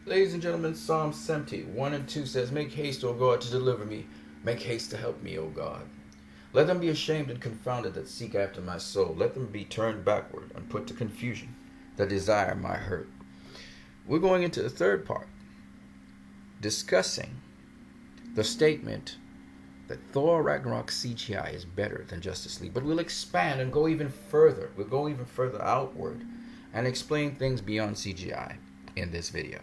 Ladies and gentlemen, Psalm 70, 1 and 2 says, Make haste, O God, to deliver me. Make haste to help me, O God. Let them be ashamed and confounded that seek after my soul. Let them be turned backward and put to confusion that desire my hurt. We're going into the third part, discussing the statement that Thor Ragnarok CGI is better than Justice League. But we'll expand and go even further. We'll go even further outward and explain things beyond CGI in this video.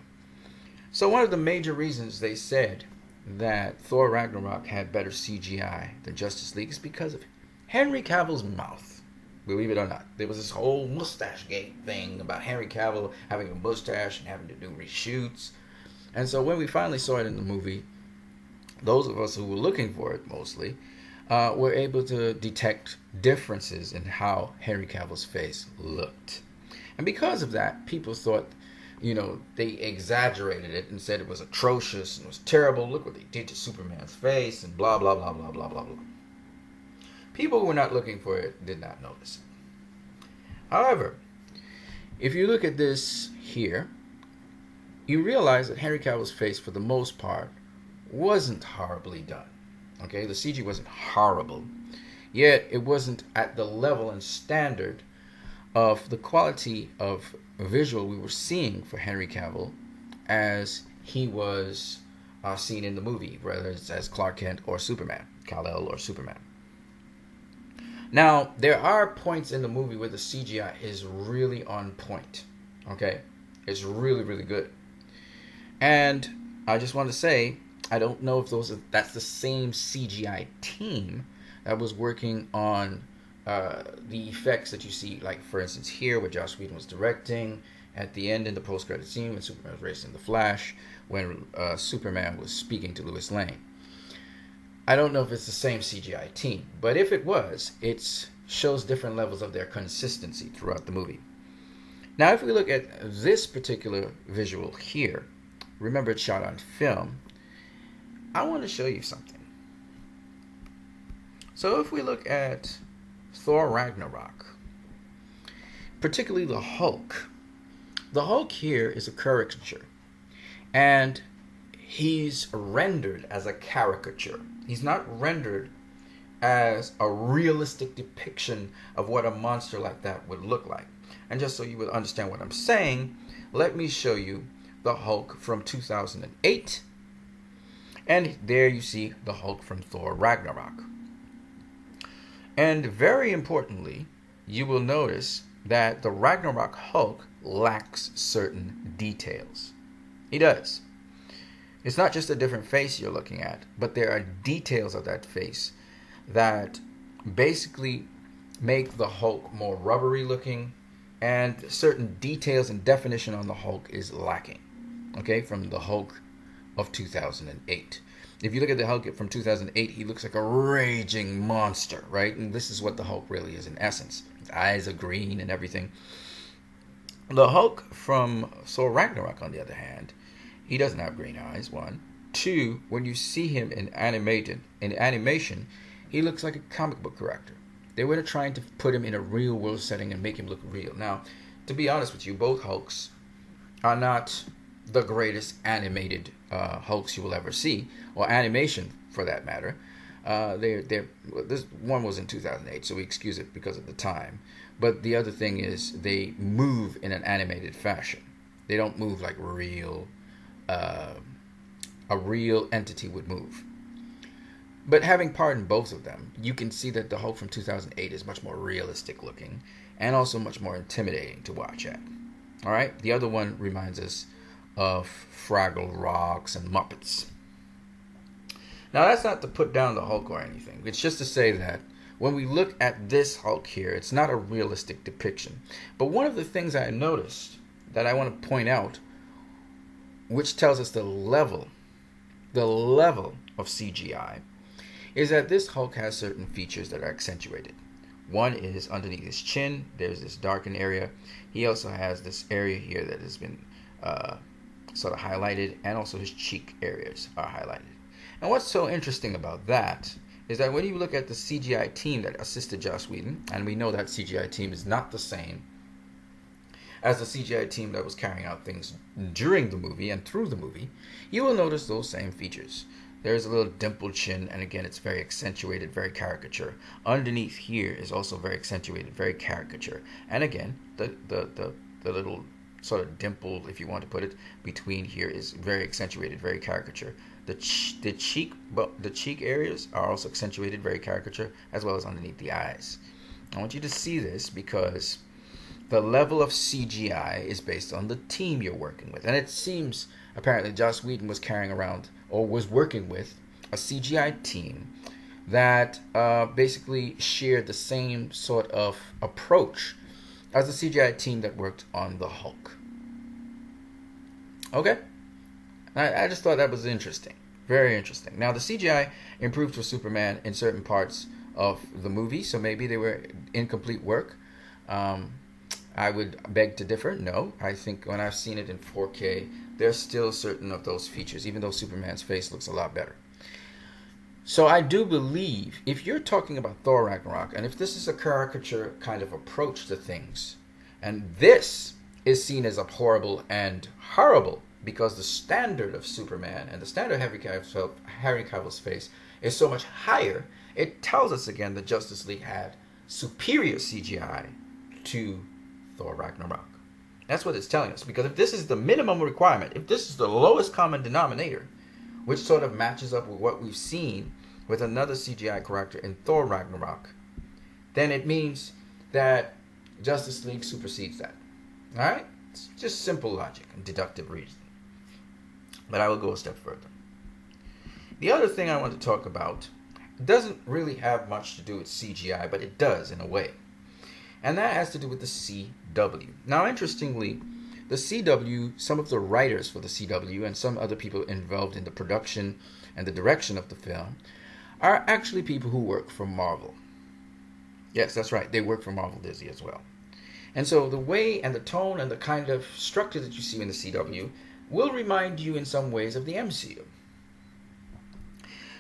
So one of the major reasons they said that Thor Ragnarok had better CGI than Justice League is because of Henry Cavill's mouth. Believe it or not, there was this whole mustache gate thing about Henry Cavill having a mustache and having to do reshoots. And so when we finally saw it in the movie, those of us who were looking for it mostly were able to detect differences in how Henry Cavill's face looked. And because of that, people thought, they exaggerated it and said it was atrocious and it was terrible. Look what they did to Superman's face and blah, blah, blah, blah, blah, blah, blah. People who were not looking for it did not notice it. However, if you look at this here, you realize that Henry Cavill's face, for the most part, wasn't horribly done. Okay, the CG wasn't horrible, yet it wasn't at the level and standard of the quality of visual we were seeing for Henry Cavill as he was seen in the movie, whether it's as Clark Kent or Superman, Kal-El or Superman. Now, there are points in the movie where the CGI is really on point. Okay, it's really, really good. And I just want to say, I don't know if that's the same CGI team that was working on the effects that you see, like for instance here where Joss Whedon was directing, at the end in the post-credit scene when Superman was racing the Flash, when Superman was speaking to Lois Lane. I don't know if it's the same CGI team, but if it was, it shows different levels of their consistency throughout the movie. Now if we look at this particular visual here, remember it's shot on film, I want to show you something. So if we look at Thor Ragnarok, particularly the Hulk here is a caricature, and he's rendered as a caricature. He's not rendered as a realistic depiction of what a monster like that would look like. And just so you would understand what I'm saying, let me show you the Hulk from 2008. And there you see the Hulk from Thor Ragnarok. And very importantly, you will notice that the Ragnarok Hulk lacks certain details. He does. It's not just a different face you're looking at, but there are details of that face that basically make the Hulk more rubbery looking, and certain details and definition on the Hulk is lacking. Okay, from the Hulk of 2008. If you look at the Hulk from 2008, he looks like a raging monster, right? And this is what the Hulk really is in essence. His eyes are green and everything. The Hulk from Thor Ragnarok, on the other hand, he doesn't have green eyes, one. Two, when you see him in animation, he looks like a comic book character. They were trying to put him in a real world setting and make him look real. Now, to be honest with you, both Hulks are not the greatest animated Hulks you will ever see, or animation for that matter. This one was in 2008, so we excuse it because of the time. But the other thing is they move in an animated fashion. They don't move like a real entity would move. But having pardoned both of them, you can see that the Hulk from 2008 is much more realistic looking and also much more intimidating to watch at. All right, the other one reminds us of Fraggle Rocks and Muppets. Now that's not to put down the Hulk or anything. It's just to say that when we look at this Hulk here, it's not a realistic depiction. But one of the things I noticed that I want to point out, which tells us the level of CGI, is that this Hulk has certain features that are accentuated. One is underneath his chin, there's this darkened area. He also has this area here that has been sort of highlighted, and also his cheek areas are highlighted. And what's so interesting about that is that when you look at the CGI team that assisted Joss Whedon, and we know that CGI team is not the same as the CGI team that was carrying out things during the movie and through the movie, you will notice those same features. There's a little dimpled chin, and again, it's very accentuated, very caricature. Underneath here is also very accentuated, very caricature. And again, the little sort of dimple, if you want to put it, between here is very accentuated, very caricature. The cheek areas are also accentuated, very caricature, as well as underneath the eyes. I want you to see this because the level of CGI is based on the team you're working with. And it seems apparently Joss Whedon was carrying around or was working with a CGI team that basically shared the same sort of approach as the CGI team that worked on the Hulk. Okay? I just thought that was interesting. Very interesting. Now, the CGI improved for Superman in certain parts of the movie, so maybe they were incomplete work. I would beg to differ. No, I think when I've seen it in 4K, there's still certain of those features, even though Superman's face looks a lot better. So I do believe, if you're talking about Thor Ragnarok, and if this is a caricature kind of approach to things, and this is seen as abhorrible and horrible, because the standard of Superman and the standard of Henry Cavill's face is so much higher, it tells us again that Justice League had superior CGI to Thor Ragnarok. That's what it's telling us. Because if this is the minimum requirement, if this is the lowest common denominator, which sort of matches up with what we've seen with another CGI character in Thor Ragnarok, then it means that Justice League supersedes that. Alright? It's just simple logic and deductive reasoning. But I will go a step further. The other thing I want to talk about doesn't really have much to do with CGI, but it does in a way. And that has to do with the CW. Now, interestingly, the CW, some of the writers for the CW and some other people involved in the production and the direction of the film are actually people who work for Marvel. Yes, that's right. They work for Marvel Disney as well. And so the way and the tone and the kind of structure that you see in the CW will remind you in some ways of the MCU.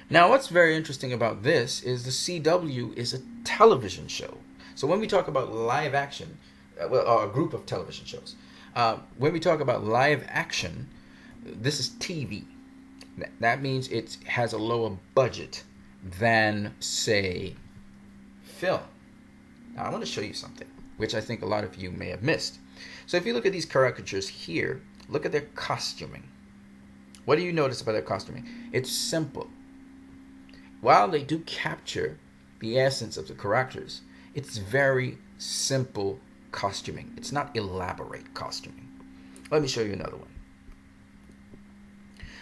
Now, what's very interesting about this is the CW is a television show. So when we talk about live action, a group of television shows, when we talk about live action, this is TV. That means it has a lower budget than, say, film. Now, I want to show you something, which I think a lot of you may have missed. So if you look at these caricatures here, look at their costuming. What do you notice about their costuming? It's simple. While they do capture the essence of the characters, it's very simple costuming. It's not elaborate costuming. Let me show you another one.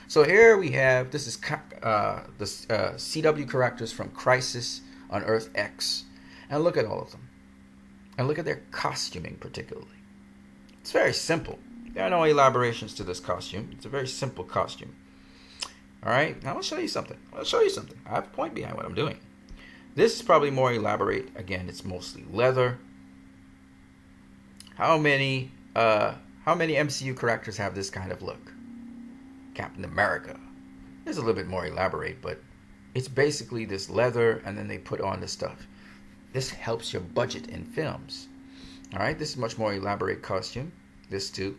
So here we have, this is the CW characters from Crisis on Earth X. And look at all of them. And look at their costuming particularly. It's very simple. There are no elaborations to this costume. It's a very simple costume. All right, now I'll show you something. I have a point behind what I'm doing. This is probably more elaborate. Again, it's mostly leather. How many MCU characters have this kind of look? Captain America. It's a little bit more elaborate, but it's basically this leather, and then they put on this stuff. This helps your budget in films. All right, this is much more elaborate costume. This too.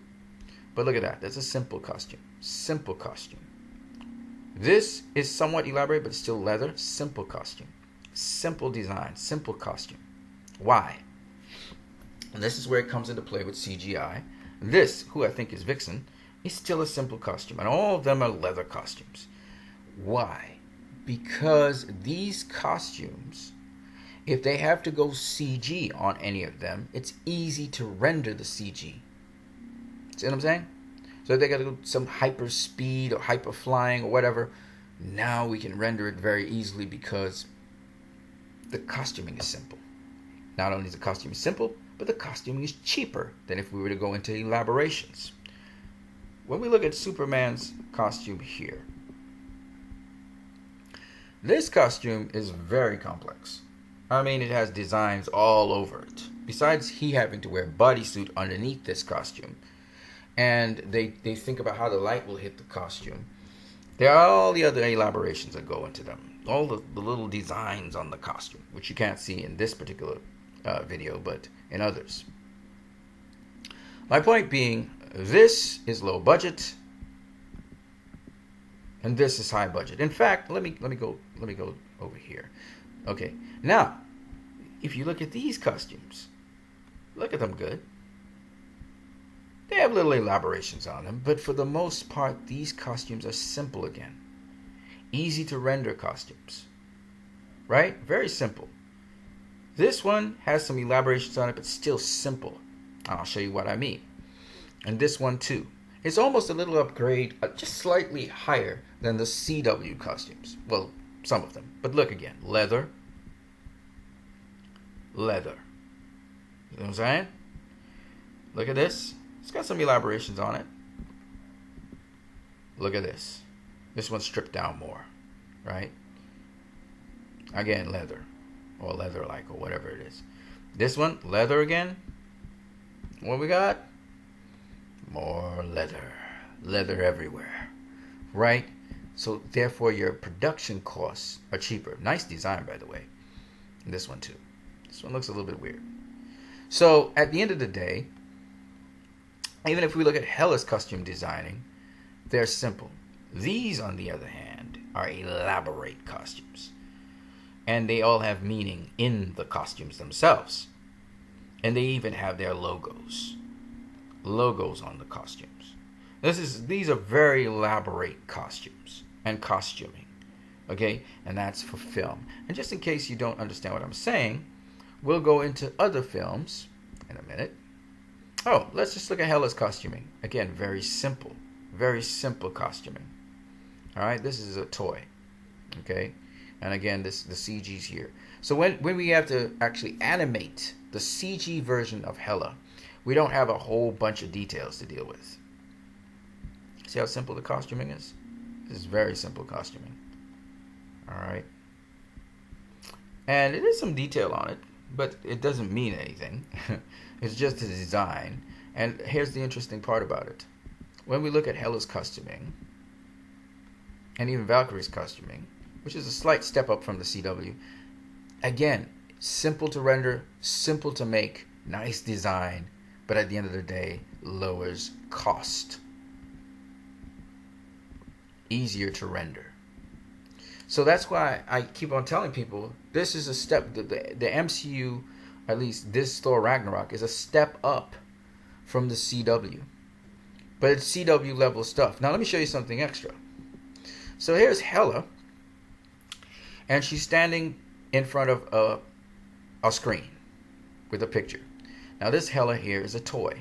But look at that. That's a simple costume. Simple costume. This is somewhat elaborate, but still leather. Simple costume. Simple design. Simple costume. Why? And this is where it comes into play with CGI. This, who I think is Vixen, is still a simple costume. And all of them are leather costumes. Why? Because these costumes, if they have to go CG on any of them, it's easy to render the CG. See what I'm saying? So if they got to go some hyper speed or hyper flying or whatever, now we can render it very easily because the costuming is simple. Not only is the costume simple, but the costuming is cheaper than if we were to go into elaborations. When we look at Superman's costume here, this costume is very complex. I mean, it has designs all over it. Besides he having to wear a bodysuit underneath this costume, and they think about how the light will hit the costume. There are all the other elaborations that go into them. All the little designs on the costume, which you can't see in this particular video, but in others. My point being, this is low budget, and this is high budget. In fact, let me go over here. Okay, now if you look at these costumes, look at them good. They have little elaborations on them, but for the most part, these costumes are simple again. Easy to render costumes, right? Very simple. This one has some elaborations on it, but still simple. I'll show you what I mean. And this one too. It's almost a little upgrade, just slightly higher than the CW costumes. Well, some of them. But look again. Leather. Leather. You know what I'm saying? Look at this. It's got some elaborations on it. Look at this. This one's stripped down more, right? Again, leather. Or leather-like, or whatever it is. This one, leather again. What we got? More leather. Leather everywhere. Right? So, therefore, your production costs are cheaper. Nice design, by the way. And this one, too. This one looks a little bit weird. So, at the end of the day, even if we look at Hela's costume designing, they're simple. These, on the other hand, are elaborate costumes. And they all have meaning in the costumes themselves. And they even have their logos. Logos on the costumes. These are very elaborate costumes and costuming. Okay? And that's for film. And just in case you don't understand what I'm saying, we'll go into other films in a minute. Oh, let's just look at Hela's costuming. Again, very simple. Very simple costuming. Alright, this is a toy. Okay? And again, the CG's here. So when we have to actually animate the CG version of Hela, we don't have a whole bunch of details to deal with. See how simple the costuming is? This is very simple costuming. Alright. And it is some detail on it, but it doesn't mean anything. It's just a design. And here's the interesting part about it. When we look at Hela's costuming, and even Valkyrie's costuming, which is a slight step up from the CW, again, simple to render, simple to make, nice design, but at the end of the day, lowers cost. Easier to render. So that's why I keep on telling people, this is a step, the MCU, at least this Thor Ragnarok, is a step up from the CW. But it's CW level stuff. Now let me show you something extra. So here's Hela, and she's standing in front of a screen with a picture. Now this Hela here is a toy.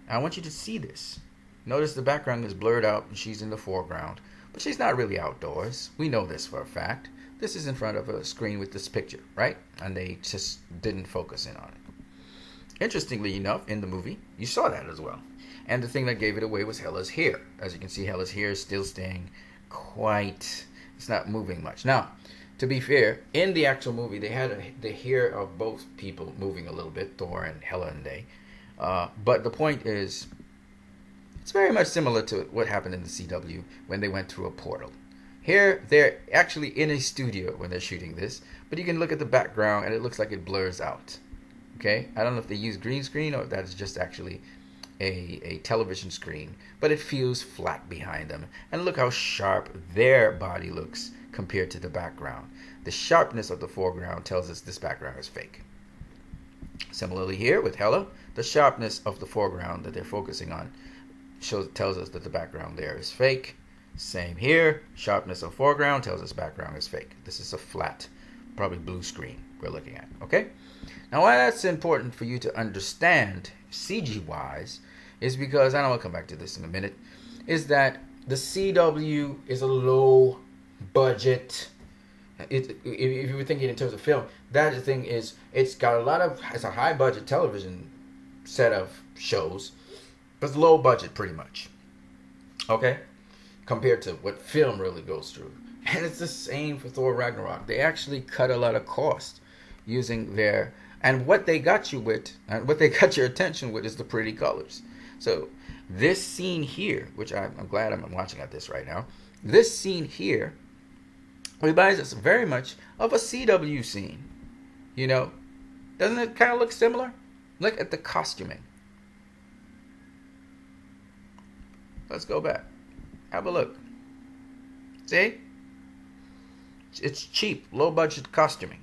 Now I want you to see this. Notice the background is blurred out and she's in the foreground. But she's not really outdoors. We know this for a fact. This is in front of a screen with this picture, right? And they just didn't focus in on it. Interestingly enough, in the movie, you saw that as well. And the thing that gave it away was Hela's hair. As you can see, Hela's hair is still staying quite... It's not moving much. Now, to be fair, in the actual movie, they had the hair of both people moving a little bit, Thor and Hela and they. But the point is, it's very much similar to what happened in the CW when they went through a portal. Here, they're actually in a studio when they're shooting this, but you can look at the background and it looks like it blurs out. Okay? I don't know if they use green screen or if that is just actually a television screen, but it feels flat behind them. And look how sharp their body looks compared to the background. The sharpness of the foreground tells us this background is fake. Similarly here with Hela, the sharpness of the foreground that they're focusing on tells us that the background there is fake. Same here, sharpness of foreground tells us background is fake. This is a flat, probably blue screen we're looking at, okay? Now why that's important for you to understand CG-wise is because, and I'll come back to this in a minute, is that the CW is a low budget. If you were thinking in terms of film, that the thing is, it's a high budget television set of shows, but it's low budget pretty much. Okay? Compared to what film really goes through. And it's the same for Thor Ragnarok. They actually cut a lot of cost using their... And what they got you with, and what they got your attention with, is the pretty colors. So this scene here, which I'm glad I'm watching at this right now, this scene here reminds us very much of a CW scene. You know, doesn't it kind of look similar? Look at the costuming. Let's go back. Have a look. See? It's cheap, low budget costuming.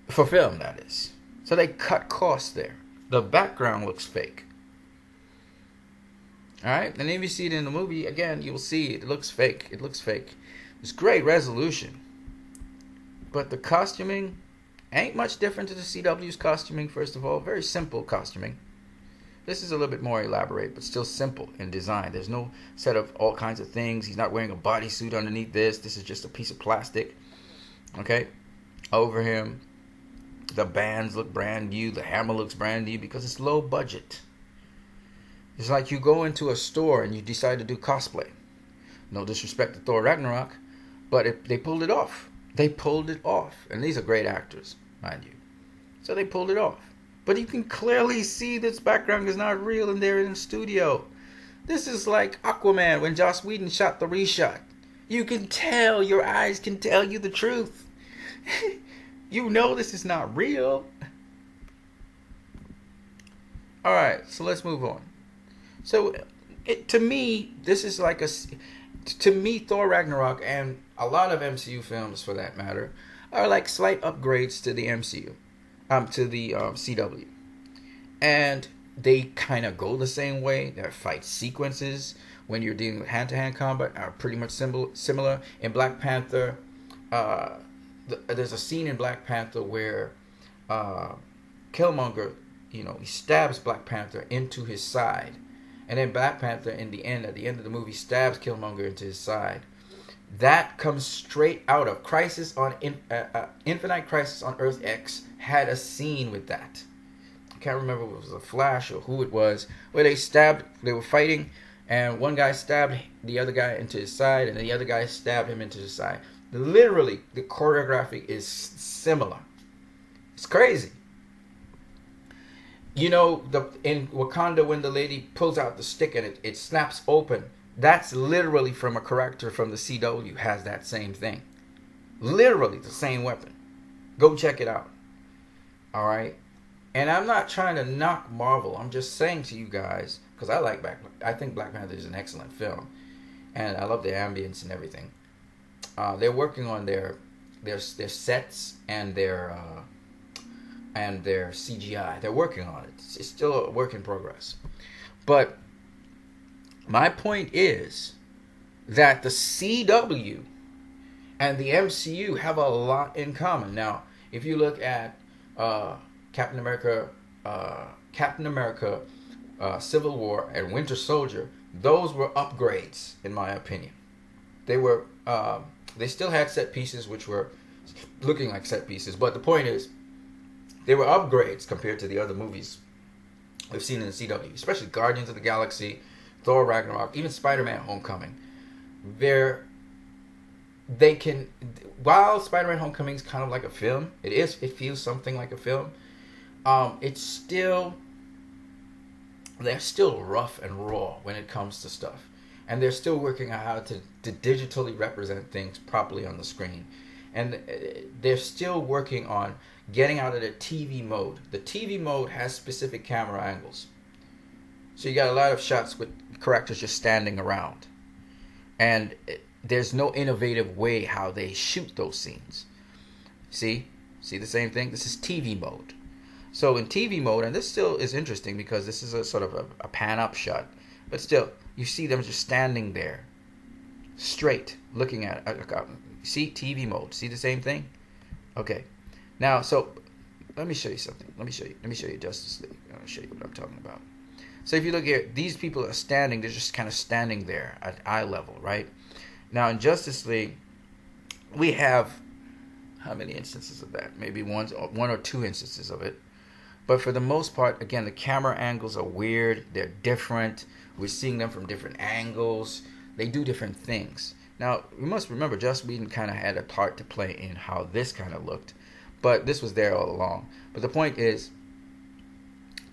For film, that is. So they cut costs there. The background looks fake. Alright? And if you see it in the movie, again, you'll see it looks fake. It looks fake. It's great resolution. But the costuming ain't much different to the CW's costuming, first of all. Very simple costuming. This is a little bit more elaborate, but still simple in design. There's no set of all kinds of things. He's not wearing a bodysuit underneath this. This is just a piece of plastic. Okay? Over him. The bands look brand new. The hammer looks brand new because it's low budget. It's like you go into a store and you decide to do cosplay. No disrespect to Thor Ragnarok, but they pulled it off. They pulled it off. And these are great actors, mind you. So they pulled it off. But you can clearly see this background is not real and they're in the studio. This is like Aquaman when Joss Whedon shot the reshot. You can tell, your eyes can tell you the truth. You know this is not real. Alright, so let's move on. So, to me, this is like to me, Thor Ragnarok and a lot of MCU films, for that matter, are like slight upgrades to the MCU, to the CW, and they kind of go the same way. Their fight sequences, when you're dealing with hand-to-hand combat, are pretty much similar. In Black Panther, there's a scene in Black Panther where Killmonger, he stabs Black Panther into his side. And then Black Panther, at the end of the movie, stabs Killmonger into his side. That comes straight out of Infinite Crisis on Earth X had a scene with that. I can't remember if it was a Flash or who it was, where they were fighting, and one guy stabbed the other guy into his side, and the other guy stabbed him into his side. Literally, the choreography is similar. It's crazy. In Wakanda, when the lady pulls out the stick and it snaps open, that's literally from a character from the CW has that same thing. Literally the same weapon. Go check it out. All right? And I'm not trying to knock Marvel. I'm just saying to you guys, because I think Black Panther is an excellent film. And I love the ambience and everything. They're working on their sets and their CGI. They're working on it. It's still a work in progress. But my point is that the CW and the MCU have a lot in common. Now, if you look at Captain America, Civil War, and Winter Soldier, those were upgrades, in my opinion. They were. They still had set pieces which were looking like set pieces, but the point is, they were upgrades compared to the other movies we've seen in the CW, especially Guardians of the Galaxy, Thor Ragnarok, even Spider-Man Homecoming. While Spider-Man Homecoming is kind of like a film, it feels something like a film. They're still rough and raw when it comes to stuff, and they're still working out how to digitally represent things properly on the screen, and they're still working on getting out of the TV mode. The TV mode has specific camera angles. So you got a lot of shots with characters just standing around. And there's no innovative way how they shoot those scenes. See the same thing? This is TV mode. So in TV mode, and this still is interesting because this is a sort of a pan-up shot. But still, you see them just standing there, straight, looking at it. See TV mode. See the same thing? Okay. Now, so let me show you something. Let me show you Justice League. I'll show you what I'm talking about. So if you look here, these people are standing. They're just kind of standing there at eye level, right? Now in Justice League, we have how many instances of that? Maybe one or two instances of it. But for the most part, again, the camera angles are weird. They're different. We're seeing them from different angles. They do different things. Now, we must remember, Joss Whedon kind of had a part to play in how this kind of looked. But this was there all along. But the point is,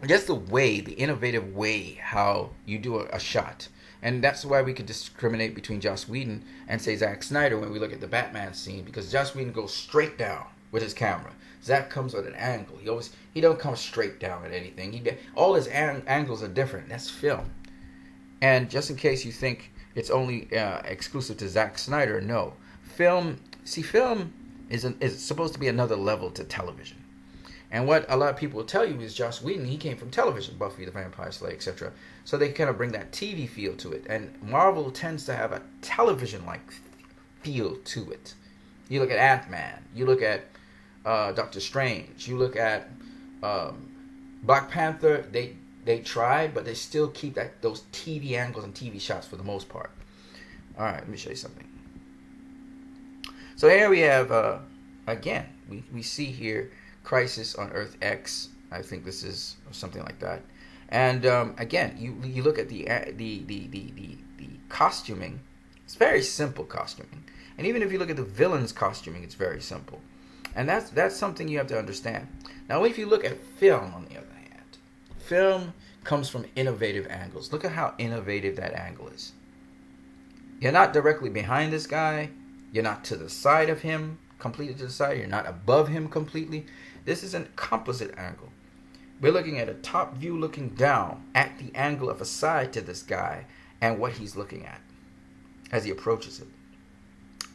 just the innovative way how you do a shot. And that's why we could discriminate between Joss Whedon and, say, Zack Snyder when we look at the Batman scene. Because Joss Whedon goes straight down with his camera. Zack comes with an angle. He don't come straight down at anything. All his angles are different. That's film. And just in case you think it's only exclusive to Zack Snyder, no. Film is supposed to be another level to television. And what a lot of people will tell you is Joss Whedon, he came from television, Buffy the Vampire Slayer, etc. So they kind of bring that TV feel to it. And Marvel tends to have a television-like feel to it. You look at Ant-Man, you look at Doctor Strange, you look at Black Panther. They tried, but they still keep those TV angles and TV shots for the most part. All right, let me show you something. So here we have, again, we see here Crisis on Earth X. I think this is something like that. And again, you look at the costuming. It's very simple costuming. And even if you look at the villain's costuming, it's very simple. And that's something you have to understand. Now, if you look at film, on the other hand, film comes from innovative angles. Look at how innovative that angle is. You're not directly behind this guy. You're not to the side of him, completely to the side. You're not above him completely. This is a composite angle. We're looking at a top view looking down at the angle of a side to this guy and what he's looking at as he approaches it.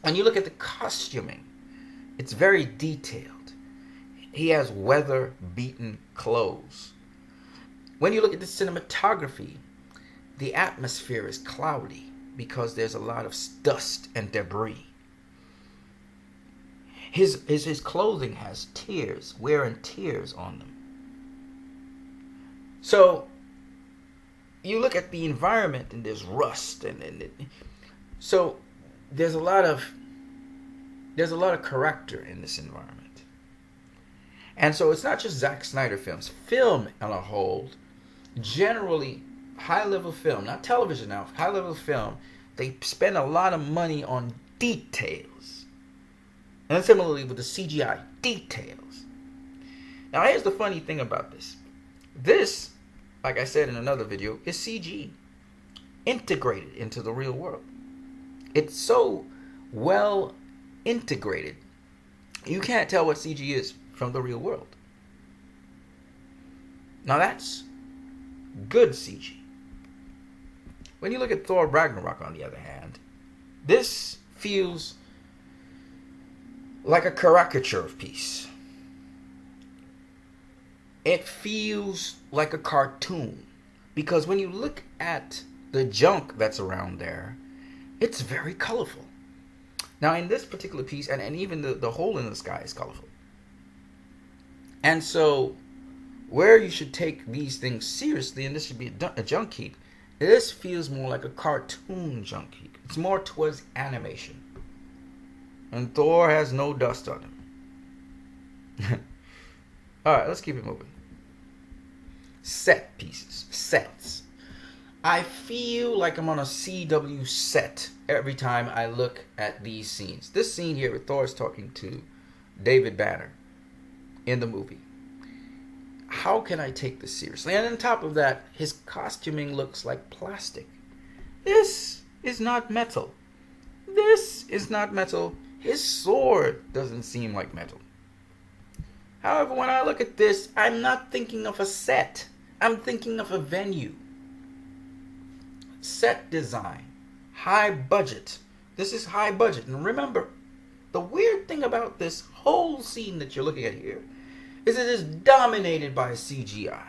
When you look at the costuming, it's very detailed. He has weather-beaten clothes. When you look at the cinematography, the atmosphere is cloudy because there's a lot of dust and debris. His clothing has tears, wear and tears on them. So you look at the environment and there's rust so there's a lot of character in this environment. And so it's not just Zack Snyder films. Film on a whole, generally high-level film, not television now, high-level film, they spend a lot of money on details. And similarly with the CGI, details. Now here's the funny thing about this. This, like I said in another video, is CG integrated into the real world. It's so well integrated, you can't tell what CG is from the real world. Now that's good CG. When you look at Thor Ragnarok, on the other hand, this feels like a caricature of piece. It feels like a cartoon. Because when you look at the junk that's around there, it's very colorful. Now in this particular piece, and even the hole in the sky is colorful. And so, where you should take these things seriously, and this should be a junk heap, this feels more like a cartoon junk heap. It's more towards animation. And Thor has no dust on him. Alright, let's keep it moving. Set pieces. Sets. I feel like I'm on a CW set every time I look at these scenes. This scene here with Thor is talking to David Banner in the movie. How can I take this seriously? And on top of that, his costuming looks like plastic. This is not metal. This is not metal. His sword doesn't seem like metal. However, when I look at this, I'm not thinking of a set. I'm thinking of a venue. Set design. High budget. This is high budget. And remember, the weird thing about this whole scene that you're looking at here is it is dominated by CGI.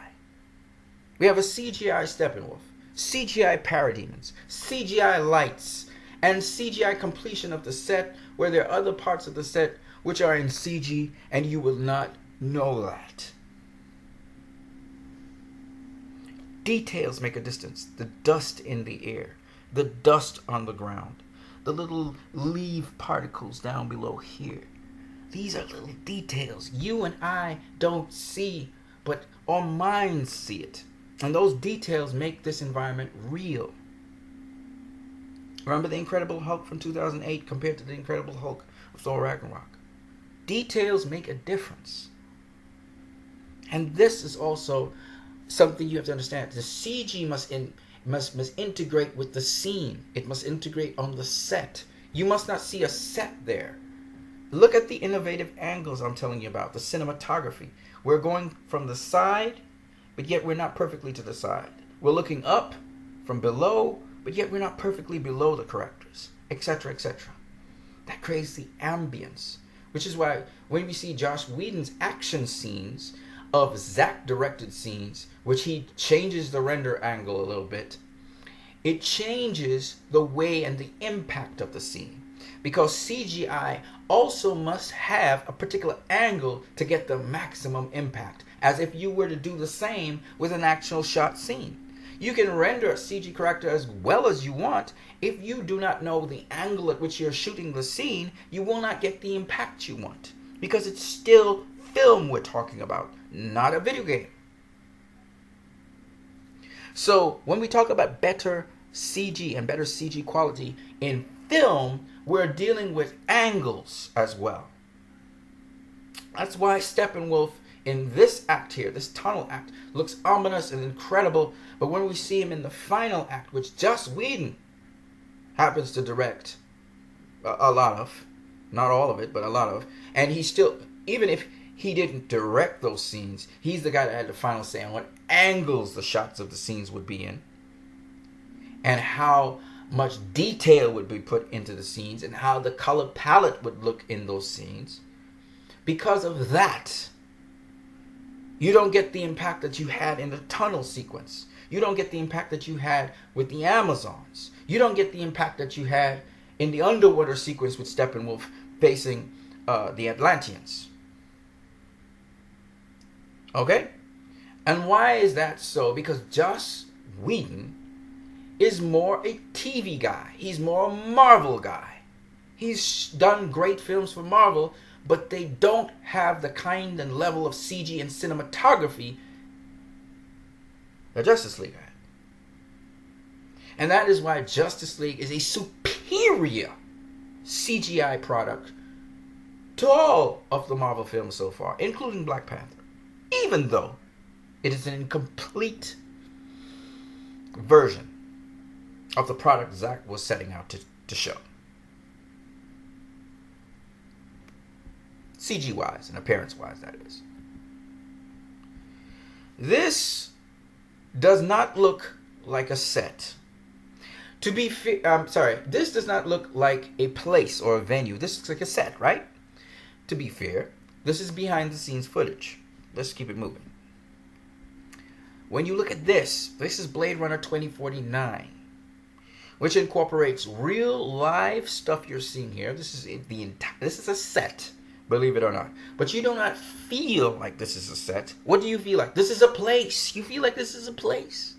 We have a CGI Steppenwolf, CGI parademons, CGI lights, and CGI completion of the set where there are other parts of the set which are in CG and you will not know that. Details make a difference. The dust in the air, the dust on the ground, the little leaf particles down below here. These are little details you and I don't see, but our minds see it. And those details make this environment real. Remember the Incredible Hulk from 2008 compared to the Incredible Hulk of Thor Ragnarok? Details make a difference. And this is also something you have to understand. The CG must integrate with the scene. It must integrate on the set. You must not see a set there. Look at the innovative angles I'm telling you about, the cinematography. We're going from the side, but yet we're not perfectly to the side. We're looking up from below, but yet we're not perfectly below the characters, etc., etc. That creates the ambience, which is why when we see Joss Whedon's action scenes of Zack-directed scenes, which he changes the render angle a little bit, it changes the way and the impact of the scene. Because CGI also must have a particular angle to get the maximum impact, as if you were to do the same with an actual shot scene. You can render a CG character as well as you want. If you do not know the angle at which you're shooting the scene, you will not get the impact you want. Because it's still film we're talking about, not a video game. So when we talk about better CG and better CG quality in film, we're dealing with angles as well. That's why Steppenwolf in this act here, this tunnel act, looks ominous and incredible. But when we see him in the final act, which Joss Whedon happens to direct a lot of, not all of it, but a lot of, and he still, even if he didn't direct those scenes, he's the guy that had the final say on what angles the shots of the scenes would be in, and how much detail would be put into the scenes, and how the color palette would look in those scenes. Because of that, you don't get the impact that you had in the tunnel sequence. You don't get the impact that you had with the Amazons. You don't get the impact that you had in the underwater sequence with Steppenwolf facing the Atlanteans. Okay? And why is that so? Because Joss Whedon is more a TV guy. He's more a Marvel guy. He's done great films for Marvel, but they don't have the kind and level of CG and cinematography that Justice League had. And that is why Justice League is a superior CGI product to all of the Marvel films so far, including Black Panther, even though it is an incomplete version of the product Zack was setting out to show. CG-wise and appearance-wise, that is. This does not look like a set. To be fair, this does not look like a place or a venue. This looks like a set, right? To be fair, this is behind-the-scenes footage. Let's keep it moving. When you look at this is Blade Runner 2049, which incorporates real live stuff you're seeing here. This is a set, believe it or not. But you do not feel like this is a set. What do you feel like? This is a place. You feel like this is a place.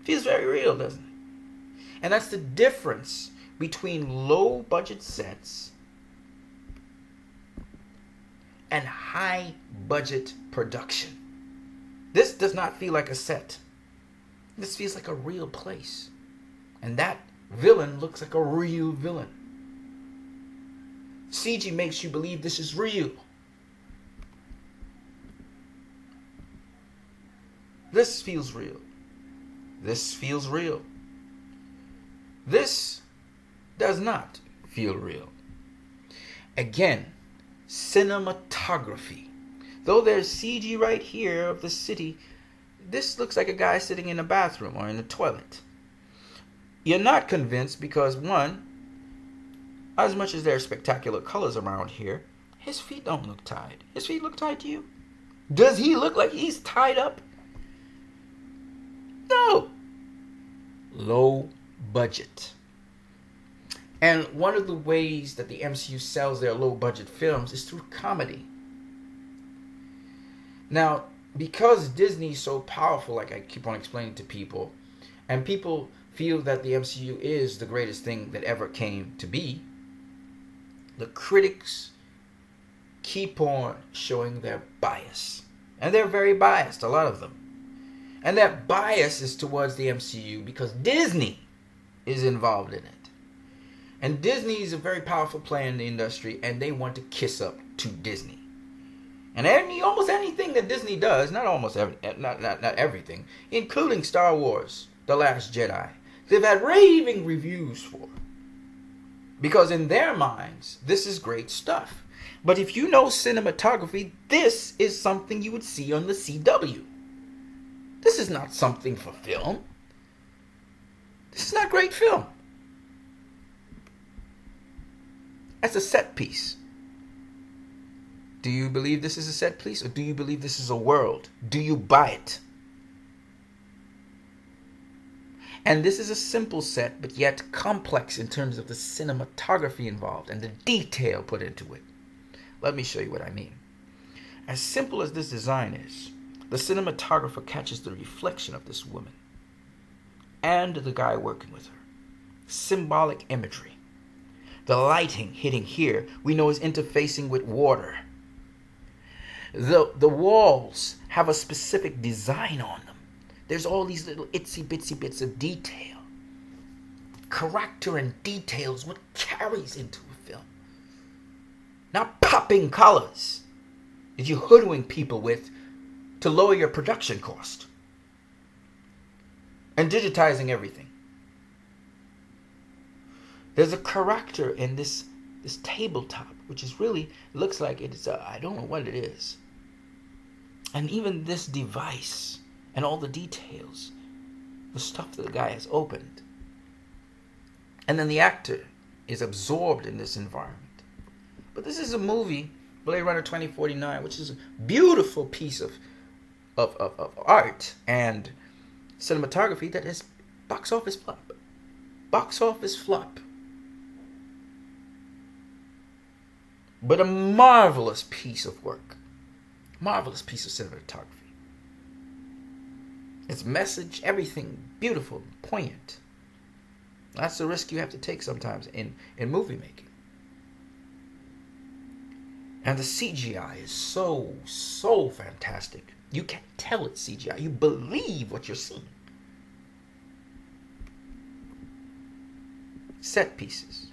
Feels very real, doesn't it? And that's the difference between low budget sets and high budget production. This does not feel like a set. This feels like a real place. And that villain looks like a real villain. CG makes you believe this is real. This feels real. This feels real. This does not feel real. Again, cinematography. Though there's CG right here of the city, this looks like a guy sitting in a bathroom or in a toilet. You're not convinced because, one, as much as there are spectacular colors around here, his feet don't look tied. His feet look tied to you? Does he look like he's tied up? No. Low budget. And one of the ways that the MCU sells their low budget films is through comedy. Now, because Disney's so powerful, like I keep on explaining to people, and people feel that the MCU is the greatest thing that ever came to be, the critics keep on showing their bias. And they're very biased, a lot of them. And that bias is towards the MCU because Disney is involved in it. And Disney is a very powerful player in the industry, and they want to kiss up to Disney. And almost anything that Disney does, not everything, including Star Wars, The Last Jedi, they've had raving reviews for. Because in their minds, this is great stuff. But if you know cinematography, this is something you would see on the CW. This is not something for film. This is not great film. That's a set piece. Do you believe this is a set piece, or do you believe this is a world? Do you buy it? And this is a simple set, but yet complex in terms of the cinematography involved and the detail put into it. Let me show you what I mean. As simple as this design is, the cinematographer catches the reflection of this woman and the guy working with her. Symbolic imagery. The lighting hitting here, we know, is interfacing with water. The walls have a specific design on them. There's all these little itsy bitsy bits of detail. Character and detail is what carries into a film. Not popping colors that you hoodwink people with to lower your production cost. And digitizing everything. There's a character in this tabletop, which is really, looks like it's, I don't know what it is. And even this device and all the details, the stuff that the guy has opened. And then the actor is absorbed in this environment. But this is a movie, Blade Runner 2049, which is a beautiful piece of art and cinematography that is box office flop. Box office flop. But a marvelous piece of work. Marvelous piece of cinematography. Its message, everything beautiful, poignant. That's the risk you have to take sometimes in movie making. And the CGI is so fantastic. You can't tell it's CGI. You believe what you're seeing. Set pieces.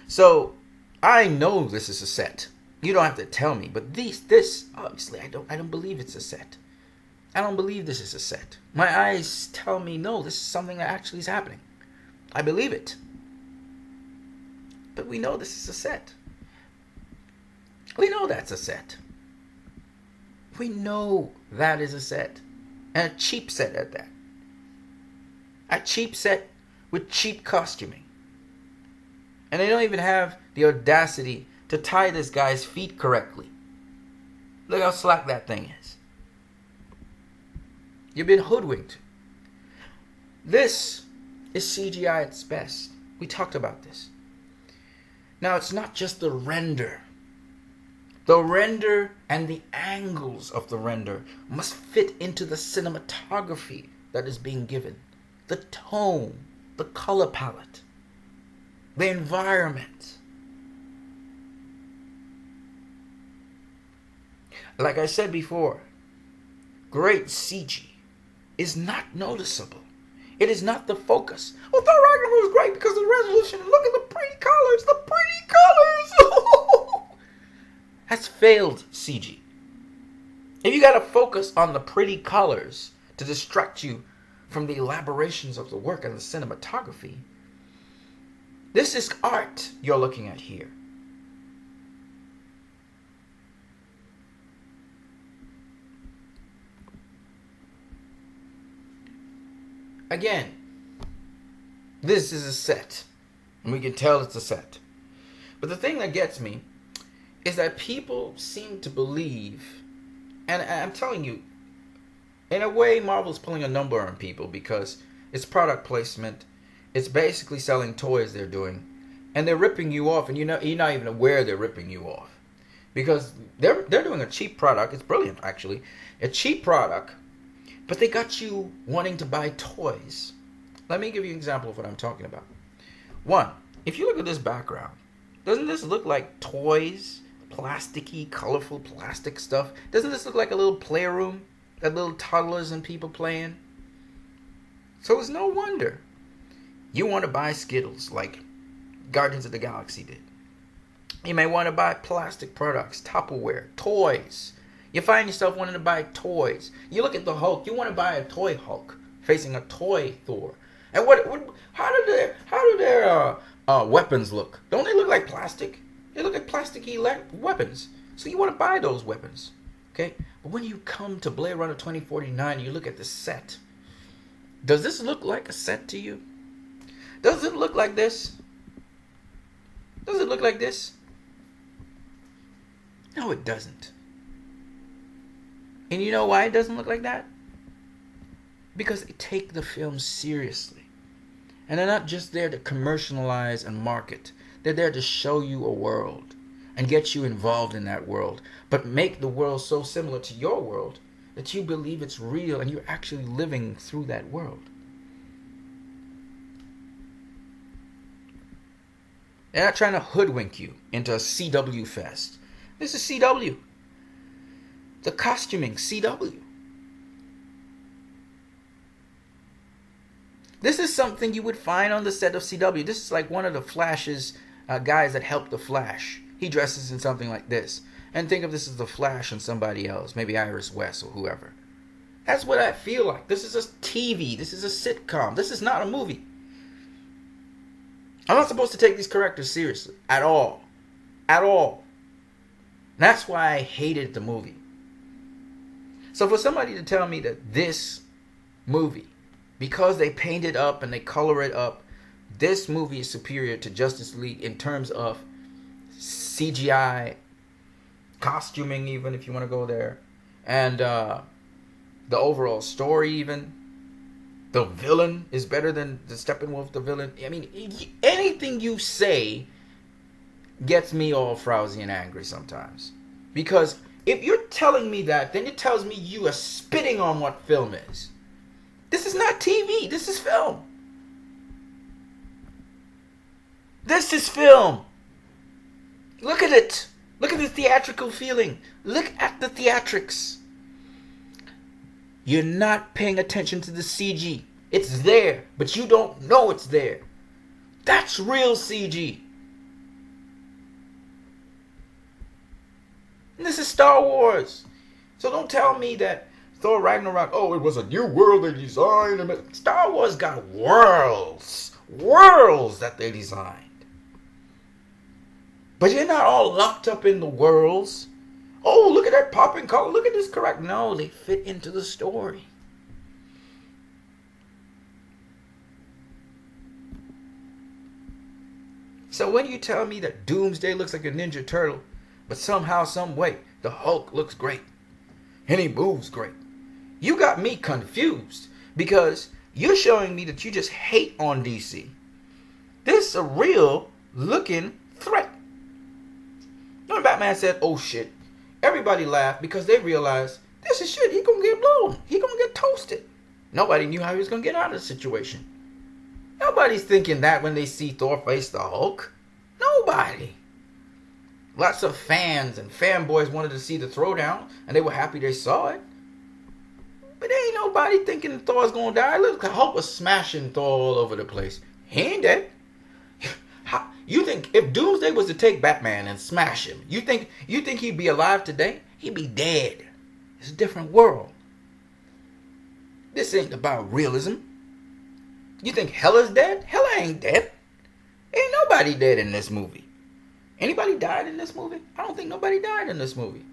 So, I know this is a set. You don't have to tell me, but this obviously I don't believe it's a set. I don't believe this is a set. My eyes tell me no, this is something that actually is happening. I believe it. But we know this is a set. We know that's a set. We know that is a set. And a cheap set at that. A cheap set with cheap costuming. And they don't even have the audacity to tie this guy's feet correctly. Look how slack that thing is. You've been hoodwinked. This is CGI at its best. We talked about this. Now, it's not just the render. The render and the angles of the render must fit into the cinematography that is being given. The tone, the color palette, the environment. Like I said before, great CG is not noticeable. It is not the focus. Oh, Thor Ragnarok was great because of the resolution. And look at the pretty colors. The pretty colors. That's failed CG. If you got to focus on the pretty colors to distract you from the elaborations of the work and the cinematography, this is art you're looking at here. Again, this is a set, and we can tell it's a set. But the thing that gets me is that people seem to believe, and I'm telling you, in a way, Marvel's pulling a number on people because it's product placement. It's basically selling toys they're doing, and they're ripping you off, and you're not even aware they're ripping you off because they're doing a cheap product. It's brilliant, actually, a cheap product. But they got you wanting to buy toys. Let me give you an example of what I'm talking about. One, if you look at this background, doesn't this look like toys? Plasticky, colorful plastic stuff? Doesn't this look like a little playroom that little toddlers and people playing? So it's no wonder you want to buy Skittles like Guardians of the Galaxy did. You may want to buy plastic products, Tupperware, toys. You find yourself wanting to buy toys. You look at the Hulk. You want to buy a toy Hulk facing a toy Thor. And how do their weapons look? Don't they look like plastic? They look like plasticky weapons. So you want to buy those weapons, okay? But when you come to Blade Runner 2049, you look at the set. Does this look like a set to you? Does it look like this? Does it look like this? No, it doesn't. And you know why it doesn't look like that? Because they take the film seriously. And they're not just there to commercialize and market. They're there to show you a world and get you involved in that world. But make the world so similar to your world that you believe it's real and you're actually living through that world. They're not trying to hoodwink you into a CW fest. This is CW. The costuming, CW. This is something you would find on the set of CW. This is like one of the Flash's guys that helped the Flash. He dresses in something like this. And think of this as the Flash and somebody else. Maybe Iris West or whoever. That's what I feel like. This is a TV. This is a sitcom. This is not a movie. I'm not supposed to take these characters seriously. At all. At all. That's why I hated the movie. So for somebody to tell me that this movie, because they paint it up and they color it up, this movie is superior to Justice League in terms of CGI, costuming even, if you want to go there, and the overall story even. The villain is better than the Steppenwolf, the villain. I mean, anything you say gets me all frowsy and angry sometimes. Because if you're telling me that, then it tells me you are spitting on what film is. This is not TV. This is film. This is film. Look at it. Look at the theatrical feeling. Look at the theatrics. You're not paying attention to the CG. It's there, but you don't know it's there. That's real CG. And this is Star Wars. So don't tell me that Thor Ragnarok, oh, it was a new world they designed. Star Wars got worlds. Worlds that they designed. But you're not all locked up in the worlds. Oh, look at that popping color. Look at this correct. No, they fit into the story. So when you tell me that Doomsday looks like a Ninja Turtle, but somehow, some way, the Hulk looks great, and he moves great, you got me confused, because you're showing me that you just hate on DC. This is a real looking threat. When Batman said, oh shit, everybody laughed because they realized this is shit. He gonna get blown. He gonna get toasted. Nobody knew how he was gonna get out of the situation. Nobody's thinking that when they see Thor face the Hulk. Nobody. Lots of fans and fanboys wanted to see the throwdown, and they were happy they saw it. But there ain't nobody thinking Thor's gonna die. Look, Hulk was smashing Thor all over the place. He ain't dead. You think if Doomsday was to take Batman and smash him, you think he'd be alive today? He'd be dead. It's a different world. This ain't about realism. You think Hela's dead? Hela ain't dead. Ain't nobody dead in this movie. Anybody died in this movie? I don't think nobody died in this movie.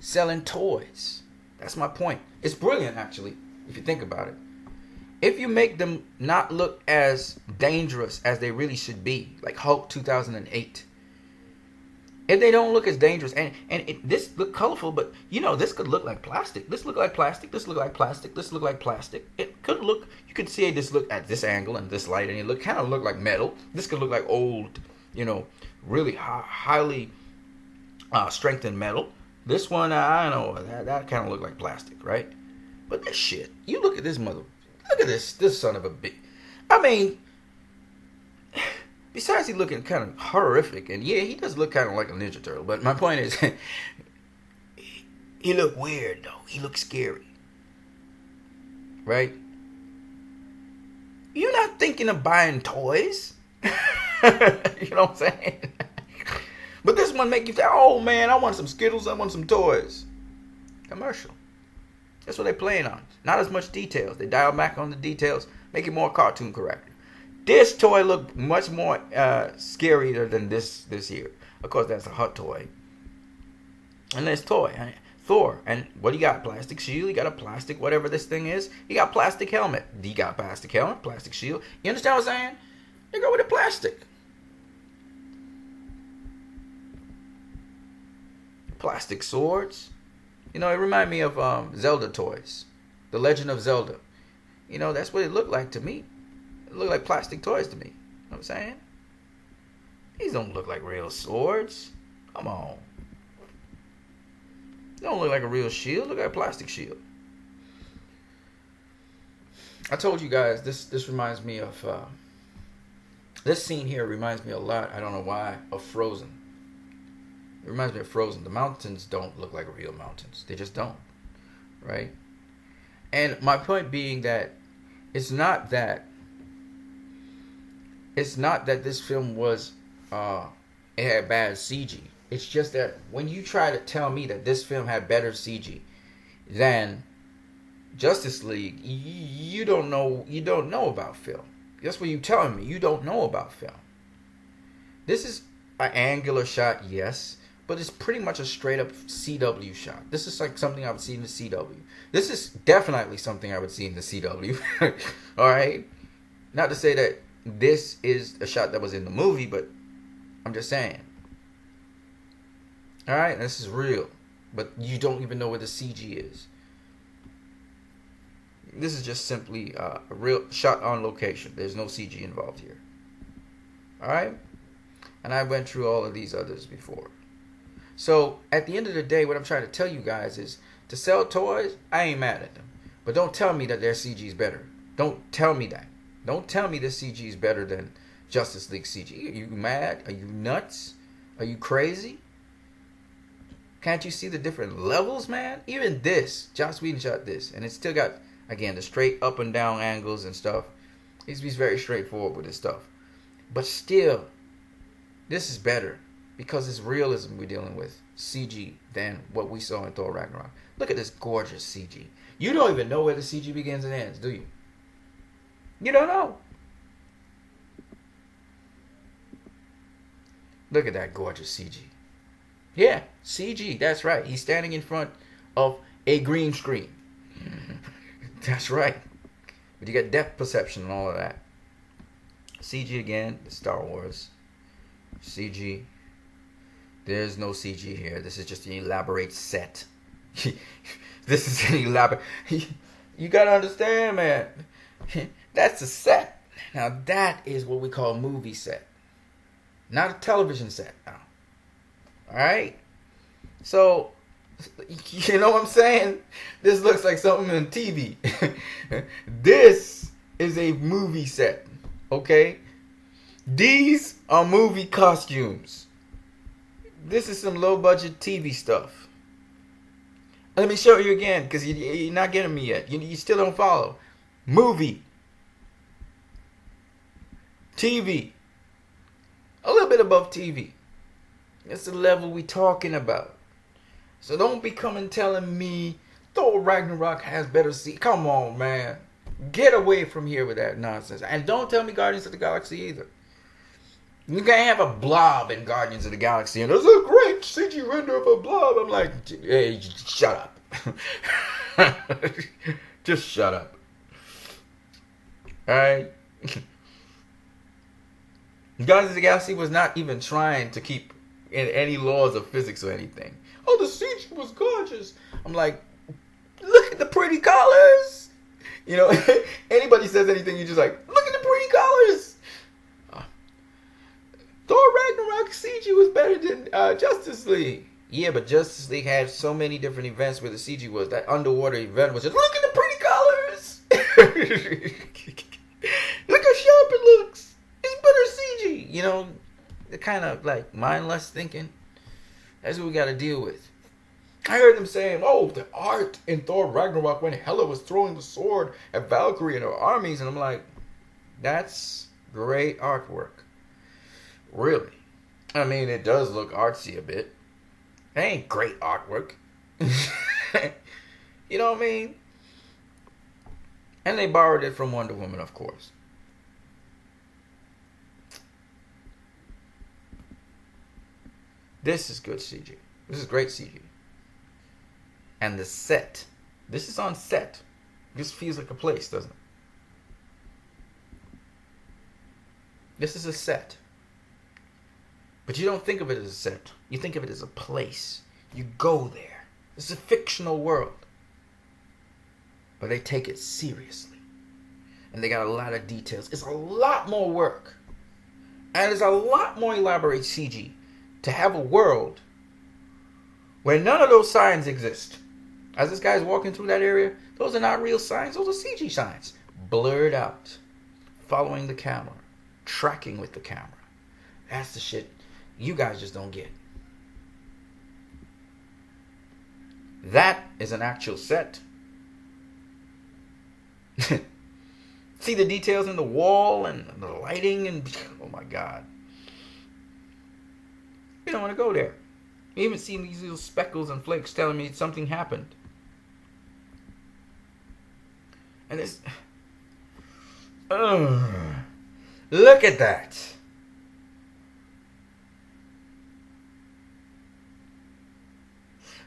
Selling toys. That's my point. It's brilliant, actually, if you think about it. If you make them not look as dangerous as they really should be, like Hulk 2008. If they don't look as dangerous, and this look colorful, but you know, this could look like plastic. This look like plastic. This look like plastic. This look like plastic. It could look, you could see this look at this angle and this light, and it kind of look like metal. This could look like old, you know, really highly strengthened metal. This one, I don't know, that kind of look like plastic, right? But this shit, you look at this mother. Look at this son of a bitch. I mean, besides he looking kind of horrific, and yeah, he does look kind of like a Ninja Turtle, but my point is, he look weird, though. He looks scary. Right? You're not thinking of buying toys. You know what I'm saying? But this one make you say, oh man, I want some Skittles, I want some toys. Commercial. That's what they're playing on. Not as much details. They dial back on the details, make it more cartoon character. This toy looked much more scarier than this here. Of course, that's a hot toy. And there's Thor. And what do you got? Plastic shield. You got a plastic, whatever this thing is. You got plastic helmet. You got plastic helmet, plastic shield. You understand what I'm saying? They go with the plastic. Plastic swords. You know, it reminded me of Zelda toys. The Legend of Zelda. You know, that's what it looked like to me. It looked like plastic toys to me. You know what I'm saying? These don't look like real swords. Come on. They don't look like a real shield. Look like a plastic shield. I told you guys, this reminds me of... this scene here reminds me a lot, I don't know why, of Frozen. It reminds me of Frozen. The mountains don't look like real mountains. They just don't. Right? And my point being that it's not that this film was it had bad CG. It's just that when you try to tell me that this film had better CG than Justice League, you don't know about film. That's what you're telling me. You don't know about film. This is an angular shot, yes, but it's pretty much a straight up CW shot. This is like something I would see in the CW. This is definitely something I would see in the CW. All right? Not to say that this is a shot that was in the movie, but I'm just saying. All right? This is real, but you don't even know where the CG is. This is just simply a real shot on location. There's no CG involved here. All right? And I went through all of these others before. So, at the end of the day, what I'm trying to tell you guys is, to sell toys, I ain't mad at them. But don't tell me that their CG is better. Don't tell me that. Don't tell me this CG is better than Justice League CG. Are you mad? Are you nuts? Are you crazy? Can't you see the different levels, man? Even this, Joss Whedon shot this, and it's still got, again, the straight up and down angles and stuff. He's very straightforward with his stuff. But still, this is better because it's realism we're dealing with, CG, than what we saw in Thor Ragnarok. Look at this gorgeous CG. You don't even know where the CG begins and ends, do you? You don't know. Look at that gorgeous CG. Yeah, CG, that's right. He's standing in front of a green screen. That's right. But you got depth perception and all of that. CG again, Star Wars. CG. There's no CG here. This is just an elaborate set. This is an elaborate... You gotta understand, man. That's a set. Now that is what we call a movie set. Not a television set now. Alright? So, you know what I'm saying? This looks like something on TV. This is a movie set. Okay? These are movie costumes. This is some low budget TV stuff. Let me show you again, because you're not getting me yet. You still don't follow. Movie. TV. A little bit above TV. That's the level we talking about. So don't be coming telling me Thor Ragnarok has better CG. Come on, man. Get away from here with that nonsense. And don't tell me Guardians of the Galaxy either. You can't have a blob in Guardians of the Galaxy, and there's a great CG render of a blob. I'm like, hey, shut up. Just shut up. Alright? Guardians of the Galaxy was not even trying to keep in any laws of physics or anything. Oh, the CG was gorgeous. I'm like, look at the pretty colors. You know, anybody says anything, you're just like, look at the pretty colors. Thor Ragnarok CG was better than Justice League. Yeah, but Justice League had so many different events where the CG was. That underwater event was just, look at the pretty colors. Look how sharp it looks. It's better CG. You know, the kind of like mindless thinking. That's what we got to deal with. I heard them saying, oh, the art in Thor Ragnarok when Hela was throwing the sword at Valkyrie and her armies. And I'm like, that's great artwork. Really? I mean, it does look artsy a bit. It ain't great artwork. You know what I mean? And they borrowed it from Wonder Woman, of course. This is good CG. This is great CG. And the set. This is on set. This feels like a place, doesn't it? This is a set. But you don't think of it as a set. You think of it as a place. You go there. It's a fictional world. But they take it seriously. And they got a lot of details. It's a lot more work. And it's a lot more elaborate CG to have a world where none of those signs exist. As this guy's walking through that area, those are not real signs. Those are CG signs. Blurred out. Following the camera. Tracking with the camera. That's the shit you guys just don't get. That is an actual set. See the details in the wall and the lighting and oh my god. You don't want to go there. You even see these little speckles and flakes telling me something happened. And it's look at that.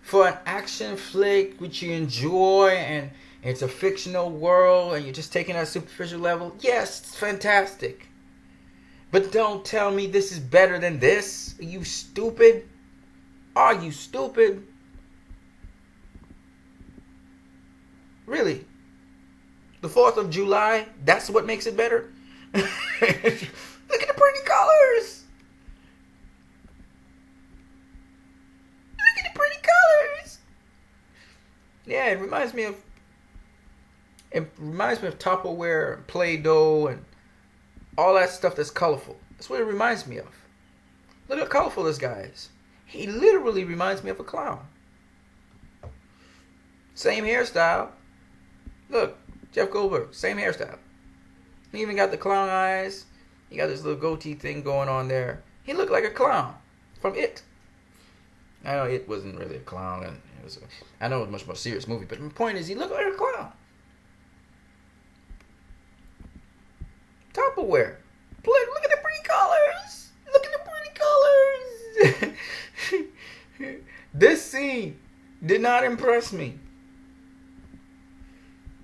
For an action flick which you enjoy and it's a fictional world and you're just taking it at a superficial level, yes, it's fantastic. But don't tell me this is better than this. Are you stupid? Are you stupid? Really? The 4th of July, that's what makes it better? Look at the pretty colors. Yeah, it reminds me of Tupperware, Play-Doh, and all that stuff that's colorful. That's what it reminds me of. Look how colorful this guy is. He literally reminds me of a clown. Same hairstyle. Look, Jeff Goldberg, same hairstyle. He even got the clown eyes. He got this little goatee thing going on there. He looked like a clown from It. I know It wasn't really a clown, and I know it was a much more serious movie, but my point is he looked like a clown. Tupperware. Look at the pretty colors. Look at the pretty colors. This scene did not impress me.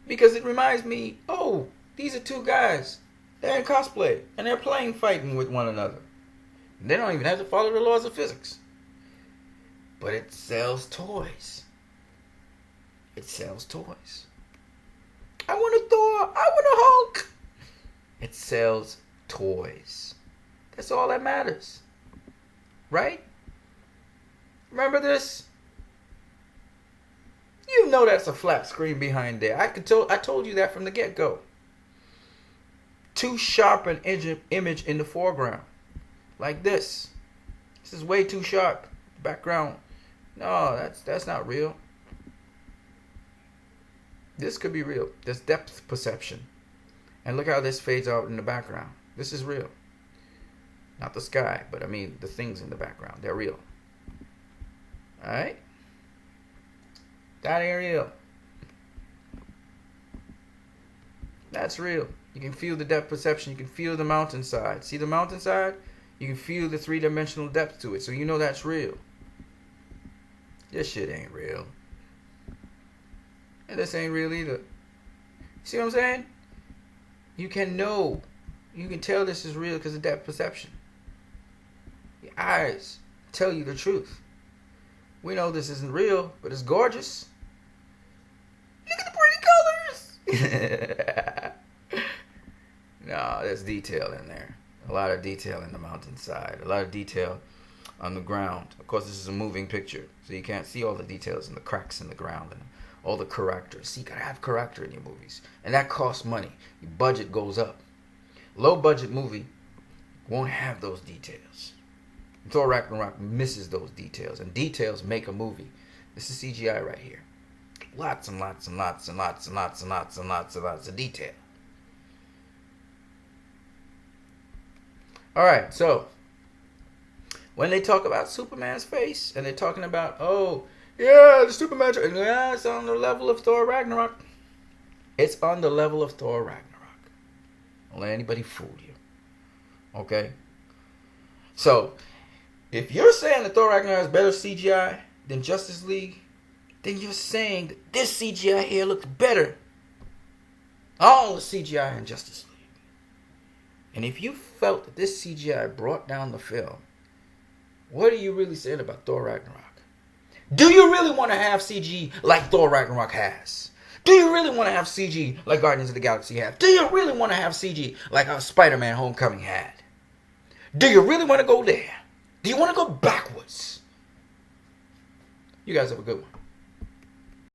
Because it reminds me, oh, these are two guys. They're in cosplay, and they're fighting with one another. They don't even have to follow the laws of physics. But it sells toys. It sells toys. I want a Thor. I want a Hulk. It sells toys. That's all that matters. Right? Remember this? You know that's a flat screen behind there. I told you that from the get-go. Too sharp an image in the foreground. Like this. This is way too sharp. Background. No, that's not real. This could be real. There's depth perception. And look how this fades out in the background. This is real. Not the sky, but I mean the things in the background. They're real. Alright? That ain't real. That's real. You can feel the depth perception. You can feel the mountainside. See the mountainside? You can feel the three-dimensional depth to it. So you know that's real. This shit ain't real. And this ain't real either. See what I'm saying? You can know. You can tell this is real because of depth perception. Your eyes tell you the truth. We know this isn't real, but it's gorgeous. Look at the pretty colors. No, there's detail in there. A lot of detail in the mountainside. A lot of detail on the ground. Of course, this is a moving picture, so you can't see all the details and the cracks in the ground and all the characters. See, you gotta have character in your movies, and that costs money. Your budget goes up. Low budget movie won't have those details. Thor Ragnarok misses those details, and details make a movie. This is CGI right here. Lots and lots and lots and lots and lots and lots and lots and lots of detail. All right, so when they talk about Superman's face, and they're talking about, oh, yeah, the Superman, yeah, it's on the level of Thor Ragnarok. It's on the level of Thor Ragnarok. Don't let anybody fool you. Okay? So, If you're saying that Thor Ragnarok is better CGI than Justice League, then you're saying that this CGI here looks better. All the CGI in Justice League. And if you felt that this CGI brought down the film, what are you really saying about Thor Ragnarok? Do you really want to have CG like Thor Ragnarok has? Do you really want to have CG like Guardians of the Galaxy have? Do you really want to have CG like Spider-Man Homecoming had? Do you really want to go there? Do you want to go backwards? You guys have a good one.